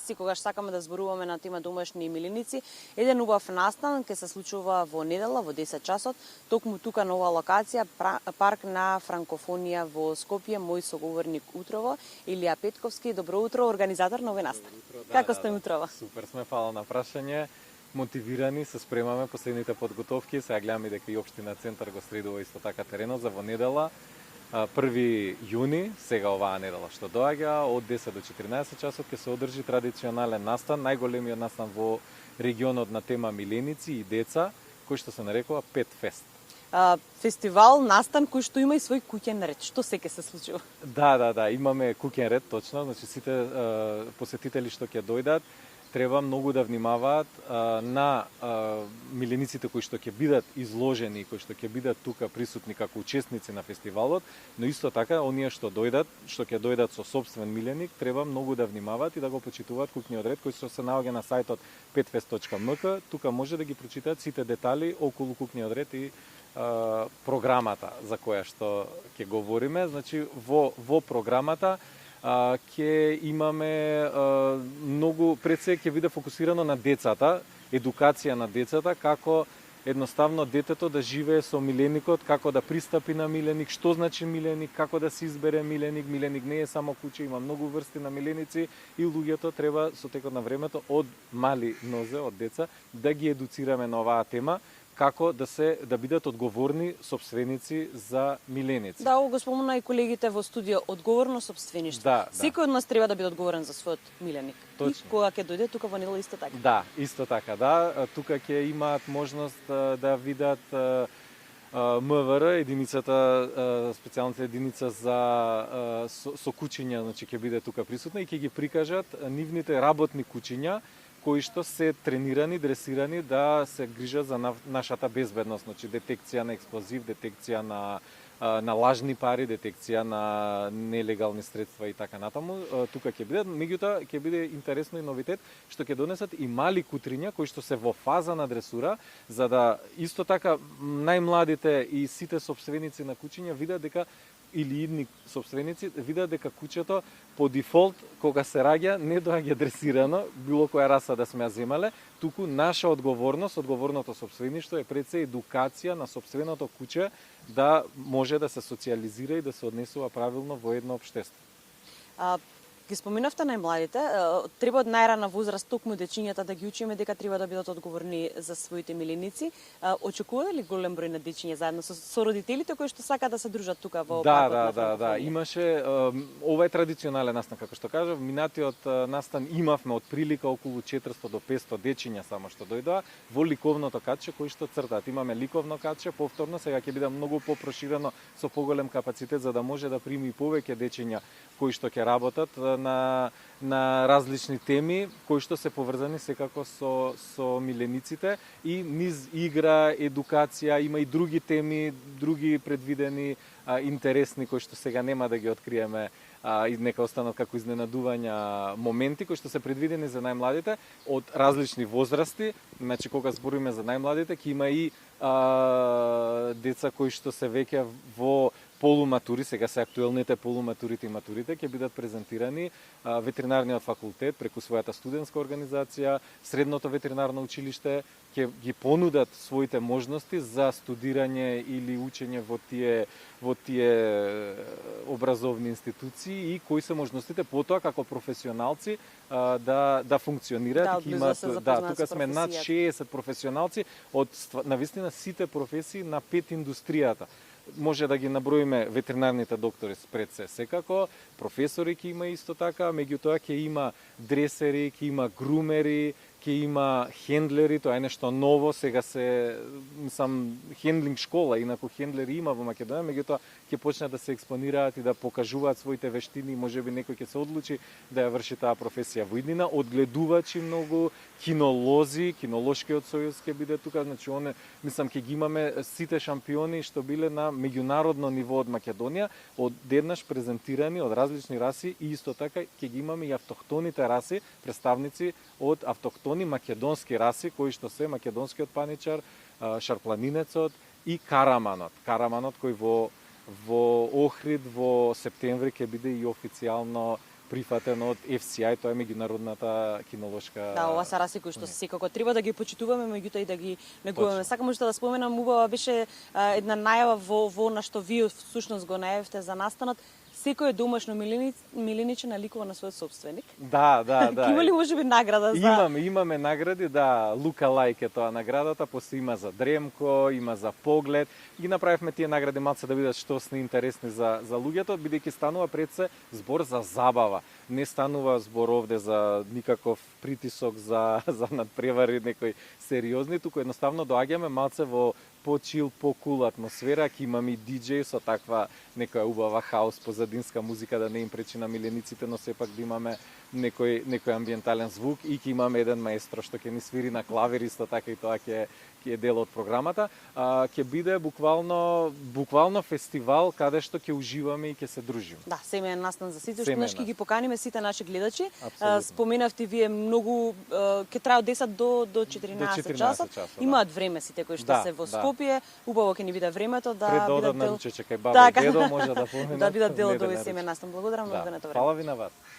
месеци, кога сакаме да зборуваме на тема домашни миленици, еден убав настан ќе се случува во недела во 10 часот, токму тука на оваа локација, парк на франкофонија во Скопје. Мој соговорник утрово, Илија Петковски. Добро утро, организатор на овој настан. Како сте утрово? Супер сме, фала на прашање. Мотивирани, се спремаме последните подготовки. Сега гледаме дека и општина Центар го средува исто така теренот за во недела. 1 јуни, сега оваа недела што доаѓа, од 10 до 14 часот ќе се одржи традиционален настан, најголемиот настан во регионот на тема миленици и деца, кој што се нарекува Pet Fest. Фестивал, настан кој што има и свој куќен ред. Што секе се случува? Да, имаме куќен ред, точно. Значи сите посетители што ќе дојдат треба многу да внимаваат на милениците кои што ќе бидат изложени, кои што ќе бидат тука присутни како учесници на фестивалот, но исто така оние што ќе дојдат со сопствен миленик, треба многу да внимаваат и да го почитуваат куќниот ред кој што се наоѓа на сајтот petfest.mk. Тука може да ги прочитаат сите детали околу куќниот ред и програмата за која што ќе говориме. Значи во програмата ќе имаме многу, пред се ќе биде фокусирано на децата, едукација на децата, како едноставно детето да живее со миленикот, како да пристапи на миленик, што значи миленик, како да се избере миленик. Миленик не е само куќе, има многу врсти на миленици и луѓето треба со текот на времето од мали нозе, од деца, да ги едуцираме на оваа тема, како да бидат одговорни сопственици за миленици. Да, го спомна и колегите во студио, одговорно сопствеништво. Да. Секој од нас треба да биде одговорен за својот миленик. Точно. И кога ќе дојде тука во недела исто така. Да, исто така, да. Тука ќе имаат можност да видат МВР, единицата, специјалната единица за со кучиња, значи ќе биде тука присутна и ќе ги прикажат нивните работни кучиња кои што се тренирани, дресирани да се грижат за нашата безбедност, значи детекција на експлозив, детекција на лажни пари, детекција на нелегални средства и така натаму. Тука ќе бидат, меѓутоа ќе биде интересно и новитет што ќе донесат и мали кутриња кои што се во фаза на дресура, за да исто така најмладите и сите сопственици на кучиња видат дека или идни сопственици видат дека куќето по дефолт кога се раѓа не доаѓа дресирано, било која раса да сме ја земале, туку наша одговорност, одговорното сопствеништво е пред се едукација на сопственото куќе да може да се социјализира и да се однесува правилно во едно општество. Ги споминавте најмладите, треба од најрана возраст токму дечињата да ги учиме дека треба да бидат одговорни за своите миленици. Очекувате ли голем број на дечиња заедно со родителите кои што сакаат да се дружат тука во паркот? Да. Имаше ова е традиционален настан, како што кажав. Минатиот настан имавме од прилика околу 400 до 500 дечиња само што дојдоа во ликовното катче кои што цртаат. Имаме ликовно катче, повторно сега ќе биде многу попроширено со поголем капацитет за да може да прими повеќе дечиња кои што ќе работат на различни теми кои што се поврзани секако со милениците и низ игра, едукација, има и други теми, други предвидени интересни кои што сега нема да ги откриеме и нека останат како изненадувања моменти кои што се предвидени за најмладите од различни возрасти. Значи кога збориме за најмладите ќе има и деца кои што се веќе во полуматури, сега се актуелните полуматурите и матурите ќе бидат презентирани. Ветеринарниот факултет преку својата студентска организација, средното ветеринарно училиште ќе ги понудат своите можности за студирање или учење во тие образовни институции и кои се можностите потоа како професионалци да функционираат. Тука сме над 60 професионалци од навистина сите професии на пет индустријата. Може да ги наброиме ветеринарните доктори пред се секако, професори ќе има исто така, меѓутоа ќе има дресери, ќе има грумери, ќе има хендлери, тоа е нешто ново, сега хендлинг школа, инаку хендлери има во Македонија, меѓутоа ќе почнат да се експонираат и да покажуваат своите вештини, можеби некој ќе се одлучи да ја врши таа професија во иднина, одгледувачи многу, кинолози, кинолошкиот сојуз ќе биде тука, значи мислам ќе ги имаме сите шампиони што биле на меѓународно ниво од Македонија, одеднаш презентирани од различни раси и исто така ќе ги имаме и автохтоните раси, представници од автохтони македонски раси кои што се македонскиот паничар, шарпланинецот и караманот. Караманот кој во Охрид во септември ќе биде и официјално прифатен од FCI, тоа е меѓународната кинолошка. Да, ова се расикои што секако треба да ги почитуваме, меѓутоа и да ги негуваме. Сакам уште да споменам, убава беше една најава во на што вие всушност го најавивте за настанот. Секој домашно милениче наликува на својот собственик. Да. Има ли можеби награда за... Имаме награди, да, Лука Лајк е тоа наградата, после има за Дремко, има за Поглед. Ги направивме тие награди малце да бидат штосни интересни за луѓето, бидејќи станува пред се збор за забава. Не станува збор овде за никаков притисок за надпревари некои сериозни, туку едноставно доаѓаме малце во по-чил, по-кул атмосфера, ќе имаме и диџеј со таква некоја убава хаус, позадинска музика да не им пречи на милениците, но сепак да имаме некој амбиентален звук и ќе имаме еден маестро што ќе ни свири на клавир, исто така и тоа ќе е дел од програмата. Ќе биде буквално фестивал каде што ќе уживаме и ќе се дружиме. Да, семеен настан за сите, што ќе ги поканиме сите наши гледачи. Апсолутно. Споменавте вие многу ќе трае од 10 до 14 часот. Имаат време сите кои што се во Скопје. Убаво ќе ни биде времето да бидат дел. Пред да одат на ручече кај баба и дедо може да поминат. Да бидат дел од овој семеен настан. Благодарам многу на тоа време. Фала ви на вас.